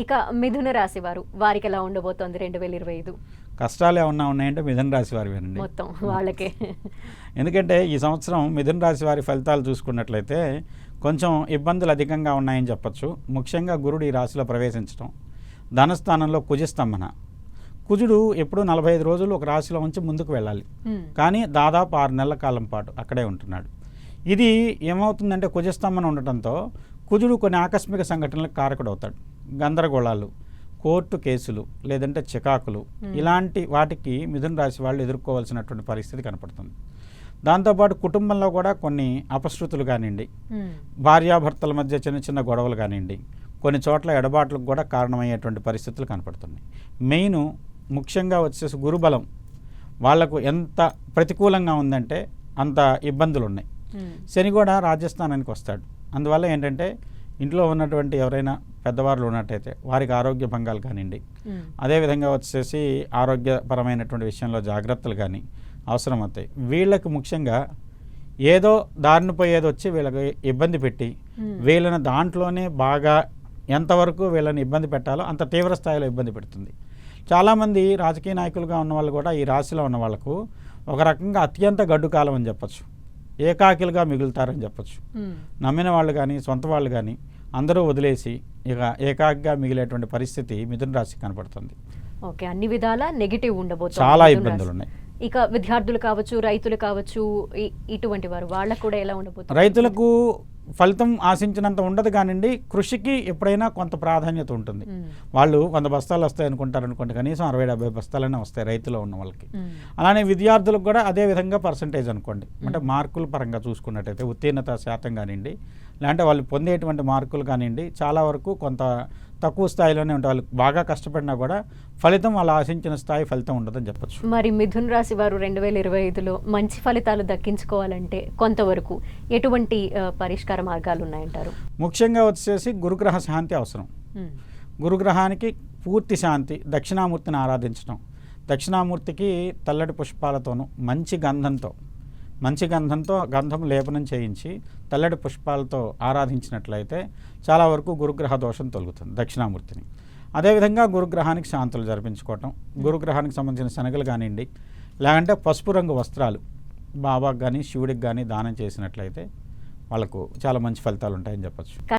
ఇక మిథున రాశి వారికి ఎలా ఉండబోతోంది 2025? కష్టాలు ఏమన్నా ఉన్నాయంటే మిథున రాశి వారి వినండి మొత్తం వాళ్ళకే. ఎందుకంటే ఈ సంవత్సరం మిథున రాశి వారి ఫలితాలు చూసుకున్నట్లయితే కొంచెం ఇబ్బందులు అధికంగా ఉన్నాయని చెప్పొచ్చు. ముఖ్యంగా గురుడు ఈ రాశిలో ప్రవేశించడం, ధనస్థానంలో కుజస్తంభన. కుజుడు ఎప్పుడు 45 రోజులు ఒక రాశిలో ఉంచి ముందుకు వెళ్ళాలి, కానీ దాదాపు 6 నెలల కాలం పాటు అక్కడే ఉంటున్నాడు. ఇది ఏమవుతుందంటే కుజస్తంభన ఉండటంతో కుజుడు కొన్ని ఆకస్మిక సంఘటనలకు కారకుడు అవుతాడు. గందరగోళాలు, కోర్టు కేసులు, లేదంటే చికాకులు, ఇలాంటి వాటికి మిథున రాశి వాళ్ళు ఎదుర్కోవాల్సినటువంటి పరిస్థితి కనపడుతుంది. దాంతోపాటు కుటుంబంలో కూడా కొన్ని అపశృతులు కానివ్వండి, భార్యాభర్తల మధ్య చిన్న చిన్న గొడవలు కానివ్వండి, కొన్ని చోట్ల ఎడబాట్లకు కూడా కారణమయ్యేటువంటి పరిస్థితులు కనపడుతున్నాయి. మెయిన్ ముఖ్యంగా వచ్చేసి గురుబలం వాళ్లకు ఎంత ప్రతికూలంగా ఉందంటే అంత ఇబ్బందులు ఉన్నాయి. శని కూడా రాజస్థానానికి వస్తాడు. అందువల్ల ఏంటంటే ఇంట్లో ఉన్నటువంటి ఎవరైనా పెద్దవాళ్ళు ఉన్నట్టయితే వారికి ఆరోగ్య భంగాలు కానివ్వండి, అదేవిధంగా వచ్చేసి ఆరోగ్యపరమైనటువంటి విషయంలో జాగ్రత్తలు కానీ అవసరం అవుతాయి. వీళ్ళకి ముఖ్యంగా ఏదో దారిన పోయేది వచ్చి వీళ్ళకి ఇబ్బంది పెట్టి వీళ్ళని దాంట్లోనే బాగా ఎంతవరకు వీళ్ళని ఇబ్బంది పెట్టాలో అంత తీవ్ర స్థాయిలో ఇబ్బంది పెడుతుంది. చాలామంది రాజకీయ నాయకులుగా ఉన్న వాళ్ళు కూడా ఈ రాశిలో ఉన్న వాళ్ళకు ఒక రకంగా అత్యంత గడ్డు కాలం అని చెప్పచ్చు, ఏకాకిలుగా మిగులుతారని చెప్పచ్చు. నమ్మిన వాళ్ళు కానీ సొంత వాళ్ళు కానీ అందరూ వదిలేసి ఇక ఏకాకిగా మిగిలేటువంటి పరిస్థితి మిథున రాశి కనపడుతుంది. ఓకే, అన్ని విధాల నెగిటివ్ ఉండబోతుంది, చాలా ఇబ్బందులు ఉన్నాయి. ఇక విద్యార్థులు కావచ్చు, రైతులు కావచ్చు, ఇటువంటి వారు వాళ్ళకు కూడా ఎలా ఉండబోతుంది? రైతులకు ఫలితం ఆశించినంత ఉండదు కానివ్వండి, కృషికి ఎప్పుడైనా కొంత ప్రాధాన్యత ఉంటుంది. వాళ్ళు 100 బస్తాలు వస్తాయి అనుకుంటారు అనుకోండి, కనీసం 60-70 బస్తాలనే వస్తాయి రైతులో ఉన్న వాళ్ళకి. అలానే విద్యార్థులకు కూడా అదే విధంగా పర్సంటేజ్ అనుకోండి, అంటే మార్కుల పరంగా చూసుకున్నట్టయితే ఉత్తీర్ణత శాతం కానివ్వండి, లేదంటే వాళ్ళు పొందేటువంటి మార్కులు కానివ్వండి, చాలా వరకు కొంత తక్కువ స్థాయిలోనే ఉంటాయి. వాళ్ళు బాగా కష్టపడినా కూడా ఫలితం వాళ్ళు ఆశించిన స్థాయి ఫలితం ఉండదని చెప్పచ్చు. మరి మిథున రాశి వారు 2025లో మంచి ఫలితాలు దక్కించుకోవాలంటే కొంతవరకు ఎటువంటి పరిష్కార మార్గాలు ఉన్నాయంటారు? ముఖ్యంగా వచ్చేసి గురుగ్రహ శాంతి అవసరం. గురుగ్రహానికి పూర్తి శాంతి, దక్షిణామూర్తిని ఆరాధించడం, దక్షిణామూర్తికి తెల్లటి పుష్పాలతోనూ మంచి గంధంతో గంధం లేపనం చేయించి తెల్లటి పుష్పాలతో ఆరాధించినట్లయితే చాలా వరకు గురుగ్రహ దోషం తొలుగుతుంది దక్షిణామూర్తిని. అదేవిధంగా గురుగ్రహానికి శాంతులు జరిపించుకోవటం, గురుగ్రహానికి సంబంధించిన శనగలు కానివ్వండి, లేదంటే పసుపు రంగు వస్త్రాలు బాబాకి కానీ శివుడికి కానీ దానం చేసినట్లయితే వాళ్ళకు చాలా మంచి ఫలితాలు ఉంటాయని చెప్పచ్చు.